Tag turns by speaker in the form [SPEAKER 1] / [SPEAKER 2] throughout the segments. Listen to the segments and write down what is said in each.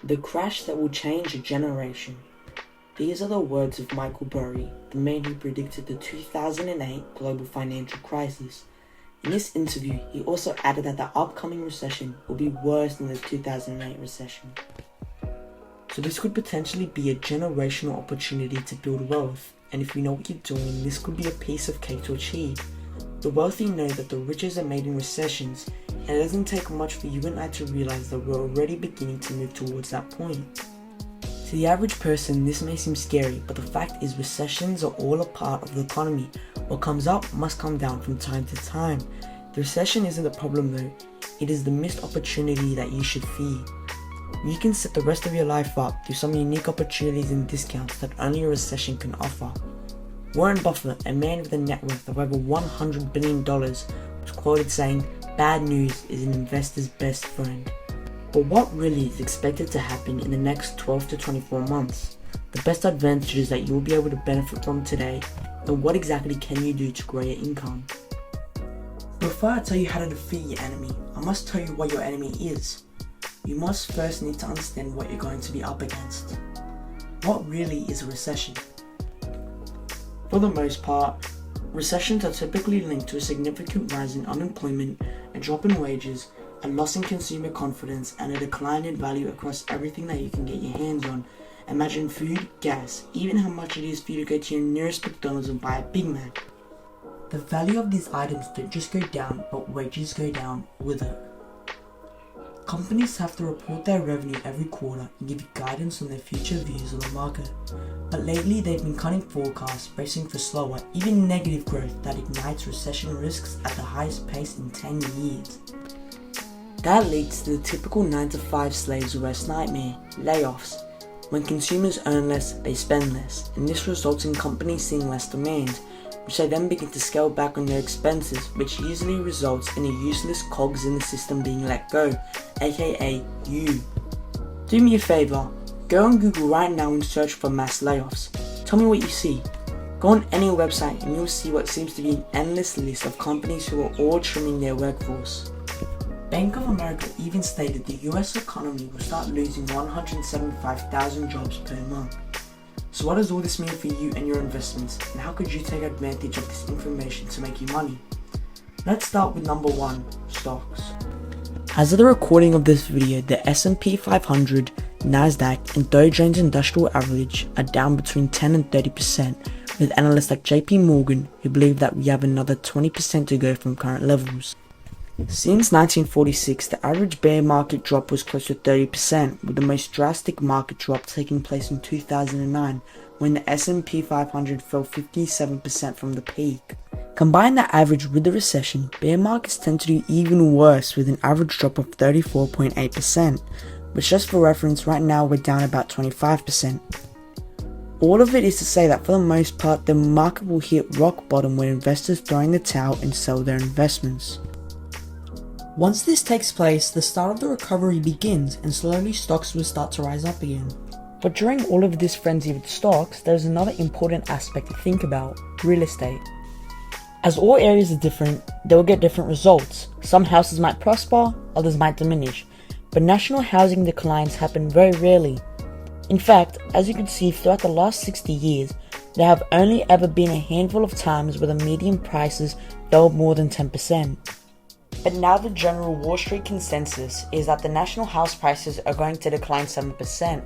[SPEAKER 1] The crash that will change a generation. These are the words of Michael Burry, the man who predicted the 2008 global financial crisis. In this interview, he also added that the upcoming recession will be worse than the 2008 recession. So this could potentially be a generational opportunity to build wealth, and if you know what you're doing, this could be a piece of cake to achieve. The wealthy know that the riches are made in recessions, and it doesn't take much for you and I to realize that we're already beginning to move towards that point. To the average person, this may seem scary, but the fact is recessions are all a part of the economy. What comes up must come down from time to time. The recession isn't the problem though, it is the missed opportunity that you should fear. You can set the rest of your life up through some unique opportunities and discounts that only a recession can offer. Warren Buffett, a man with a net worth of over $100 billion, was quoted saying, "Bad news is an investor's best friend." But what really is expected to happen in the next 12 to 24 months? The best advantages that you will be able to benefit from today, and what exactly can you do to grow your income? Before I tell you how to defeat your enemy, I must tell you what your enemy is. You must first need to understand what you're going to be up against. What really is a recession? For the most part, recessions are typically linked to a significant rise in unemployment, a drop in wages, a loss in consumer confidence, and a decline in value across everything that you can get your hands on. Imagine food, gas, even how much it is for you to go to your nearest McDonald's and buy a Big Mac. The value of these items don't just go down, but wages go down with it. Companies have to report their revenue every quarter and give you guidance on their future views of the market. But lately they've been cutting forecasts, bracing for slower, even negative growth that ignites recession risks at the highest pace in 10 years. That leads to the typical 9-to-5 slave's worst nightmare, layoffs. When consumers earn less, they spend less, and this results in companies seeing less demand, which they then begin to scale back on their expenses, which usually results in a useless cogs in the system being let go, aka you. Do me a favor, go on Google right now and search for mass layoffs. Tell me what you see. Go on any website and you'll see what seems to be an endless list of companies who are all trimming their workforce. Bank of America even stated the US economy will start losing 175,000 jobs per month. So what does all this mean for you and your investments, and how could you take advantage of this information to make you money? Let's start with number 1, stocks. As of the recording of this video, the S&P 500, Nasdaq, and Dow Jones Industrial Average are down between 10 and 30%, with analysts like JP Morgan who believe that we have another 20% to go from current levels. Since 1946, the average bear market drop was close to 30%, with the most drastic market drop taking place in 2009, when the S&P 500 fell 57% from the peak. Combine that average with the recession, bear markets tend to do even worse with an average drop of 34.8%, which just for reference, right now we're down about 25%. All of it is to say that for the most part, the market will hit rock bottom when investors throw in the towel and sell their investments. Once this takes place, the start of the recovery begins and slowly stocks will start to rise up again. But during all of this frenzy with stocks, there's another important aspect to think about: real estate. As all areas are different, they will get different results. Some houses might prosper, others might diminish, but national housing declines happen very rarely. In fact, as you can see throughout the last 60 years, there have only ever been a handful of times where the median prices fell more than 10%. But now the general Wall Street consensus is that the national house prices are going to decline 7%,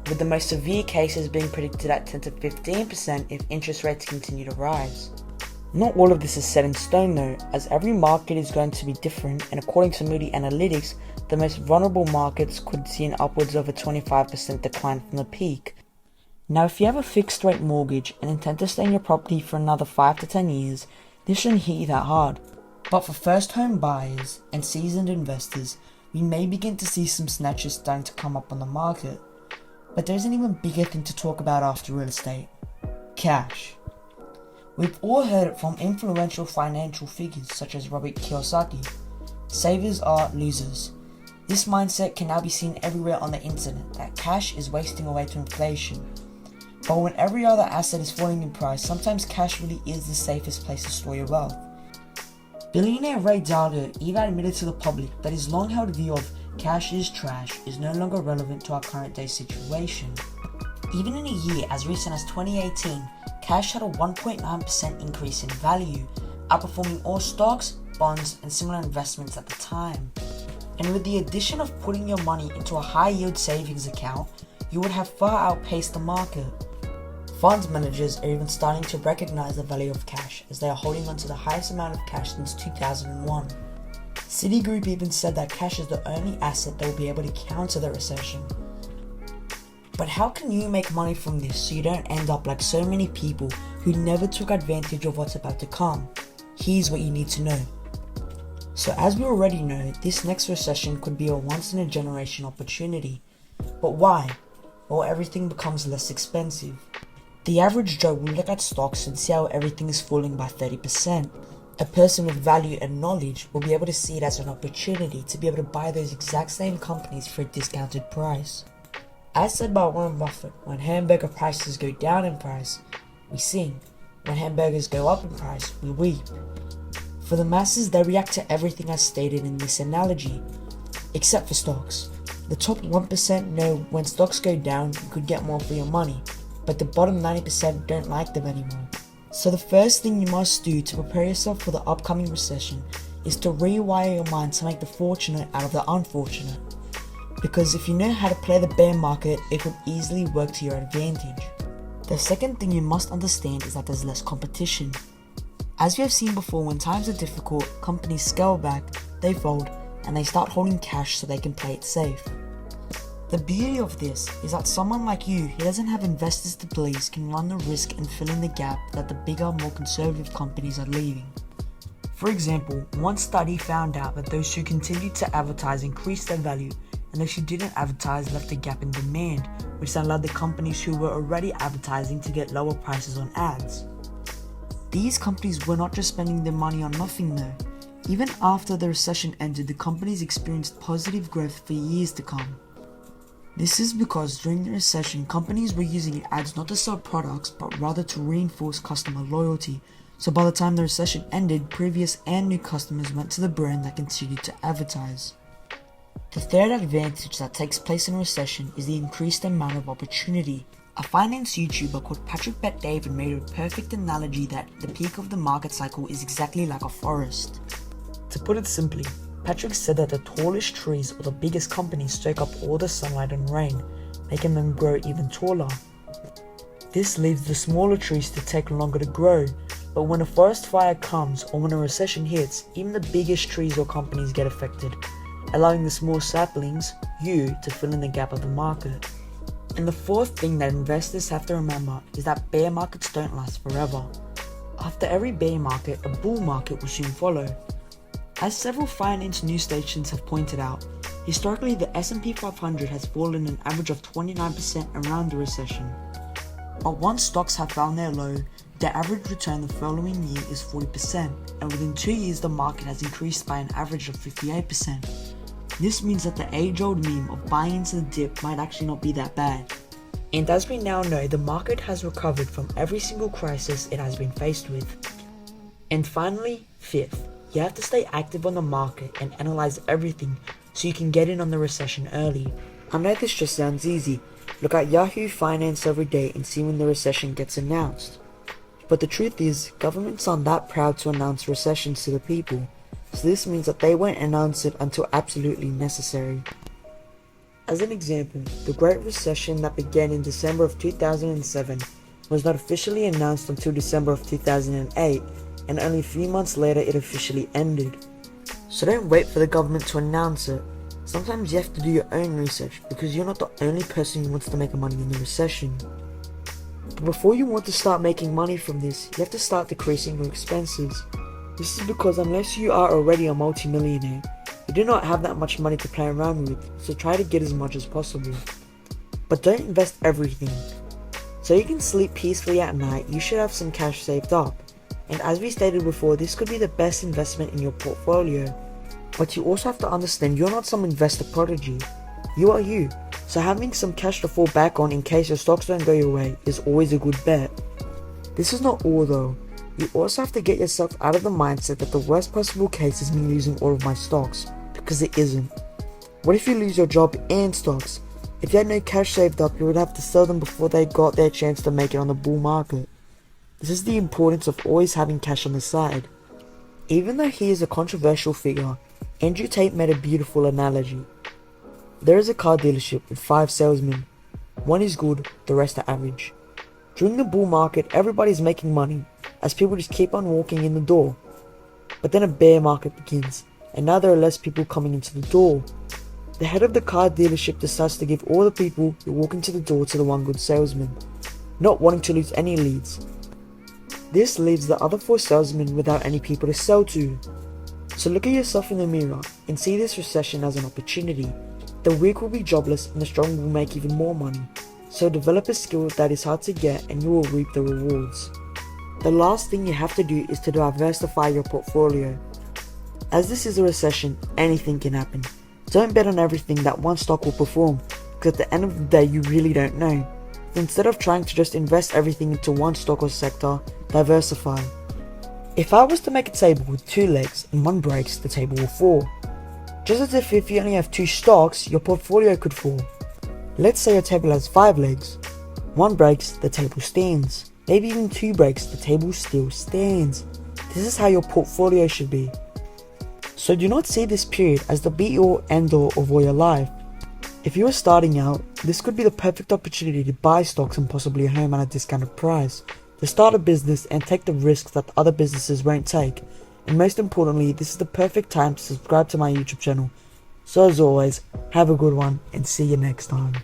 [SPEAKER 1] with the most severe cases being predicted at 10 to 15% if interest rates continue to rise. Not all of this is set in stone though, as every market is going to be different, and according to Moody Analytics, the most vulnerable markets could see an upwards of a 25% decline from the peak. Now if you have a fixed rate mortgage and intend to stay in your property for another 5 to 10 years, this shouldn't hit you that hard. But for first home buyers and seasoned investors, we may begin to see some snatches starting to come up on the market. But there's an even bigger thing to talk about after real estate: cash. We've all heard it from influential financial figures such as Robert Kiyosaki. Savers are losers. This mindset can now be seen everywhere on the internet, that cash is wasting away to inflation. But when every other asset is falling in price, sometimes cash really is the safest place to store your wealth. Billionaire Ray Dalio even admitted to the public that his long-held view of cash is trash is no longer relevant to our current day situation. Even in a year as recent as 2018, cash had a 1.9% increase in value, outperforming all stocks, bonds, and similar investments at the time. And with the addition of putting your money into a high yield savings account, you would have far outpaced the market. Funds managers are even starting to recognize the value of cash as they are holding on to the highest amount of cash since 2001. Citigroup even said that cash is the only asset that will be able to counter the recession. But how can you make money from this so you don't end up like so many people who never took advantage of what's about to come? Here's what you need to know. So as we already know, this next recession could be a once in a generation opportunity. But why? Well, everything becomes less expensive. The average Joe will look at stocks and see how everything is falling by 30%. A person with value and knowledge will be able to see it as an opportunity to be able to buy those exact same companies for a discounted price. As said by Warren Buffett, when hamburger prices go down in price, we sing. When hamburgers go up in price, we weep. For the masses, they react to everything as stated in this analogy, except for stocks. The top 1% know when stocks go down, you could get more for your money, but the bottom 90% don't like them anymore. So the first thing you must do to prepare yourself for the upcoming recession is to rewire your mind to make the fortunate out of the unfortunate. Because if you know how to play the bear market, it could easily work to your advantage. The second thing you must understand is that there's less competition. As we have seen before, when times are difficult, companies scale back, they fold, and they start holding cash so they can play it safe. The beauty of this is that someone like you who doesn't have investors to please can run the risk and fill in the gap that the bigger, more conservative companies are leaving. For example, one study found out that those who continued to advertise increased their value, and those who didn't advertise left a gap in demand, which allowed the companies who were already advertising to get lower prices on ads. These companies were not just spending their money on nothing though. Even after the recession ended, the companies experienced positive growth for years to come. This is because during the recession, companies were using ads not to sell products, but rather to reinforce customer loyalty. So by the time the recession ended, previous and new customers went to the brand that continued to advertise. The third advantage that takes place in a recession is the increased amount of opportunity. A finance YouTuber called Patrick Bet-David made a perfect analogy that the peak of the market cycle is exactly like a forest. To put it simply, Patrick said that the tallest trees or the biggest companies soak up all the sunlight and rain, making them grow even taller. This leaves the smaller trees to take longer to grow, but when a forest fire comes or when a recession hits, even the biggest trees or companies get affected, allowing the small saplings, you, to fill in the gap of the market. And the fourth thing that investors have to remember is that bear markets don't last forever. After every bear market, a bull market will soon follow. As several finance news stations have pointed out, historically the S&P 500 has fallen an average of 29% around the recession. But once stocks have found their low, their average return the following year is 40%, and within 2 years the market has increased by an average of 58%. This means that the age-old meme of buying into the dip might actually not be that bad. And as we now know, the market has recovered from every single crisis it has been faced with. And finally, fifth, you have to stay active on the market and analyze everything so you can get in on the recession early. I know this just sounds easy. Look at Yahoo Finance every day and see when the recession gets announced. But the truth is, governments aren't that proud to announce recessions to the people. So this means that they won't announce it until absolutely necessary. As an example, the Great Recession that began in December of 2007 was not officially announced until December of 2008, and only a few months later it officially ended. So don't wait for the government to announce it. Sometimes you have to do your own research because you're not the only person who wants to make money in the recession. But before you want to start making money from this, you have to start decreasing your expenses. This is because unless you are already a multi-millionaire, you do not have that much money to play around with, so try to get as much as possible. But don't invest everything. So you can sleep peacefully at night, you should have some cash saved up. And as we stated before, this could be the best investment in your portfolio. But you also have to understand you're not some investor prodigy. You are you. So having some cash to fall back on in case your stocks don't go your way is always a good bet. This is not all though. You also have to get yourself out of the mindset that the worst possible case is me losing all of my stocks, because it isn't.
[SPEAKER 2] What if you lose your job and stocks? If you had no cash saved up, you would have to sell them before they got their chance to make it on the bull market. This is the importance of always having cash on the side. Even though he is a controversial figure, Andrew Tate made a beautiful analogy. There is a car dealership with 5 salesmen. One is good, the rest are average. During the bull market, everybody's making money, as people just keep on walking in the door. But then a bear market begins, and now there are less people coming into the door. The head of the car dealership decides to give all the people who walk into the door to the one good salesman, not wanting to lose any leads. This leaves the other 4 salesmen without any people to sell to. So look at yourself in the mirror and see this recession as an opportunity. The weak will be jobless and the strong will make even more money. So develop a skill that is hard to get and you will reap the rewards. The last thing you have to do is to diversify your portfolio. As this is a recession, anything can happen. Don't bet on everything that one stock will perform, because at the end of the day you really don't know. Instead of trying to just invest everything into one stock or sector, diversify. If I was to make a table with 2 legs and one breaks, the table will fall. Just as if you only have 2 stocks, your portfolio could fall. Let's say your table has 5 legs. One breaks, the table stands. Maybe even 2 breaks, the table still stands. This is how your portfolio should be. So do not see this period as the be-all end-all of all your life. If you are starting out, this could be the perfect opportunity to buy stocks and possibly a home at a discounted price, to start a business and take the risks that other businesses won't take. And most importantly, this is the perfect time to subscribe to my YouTube channel. So as always, have a good one and see you next time.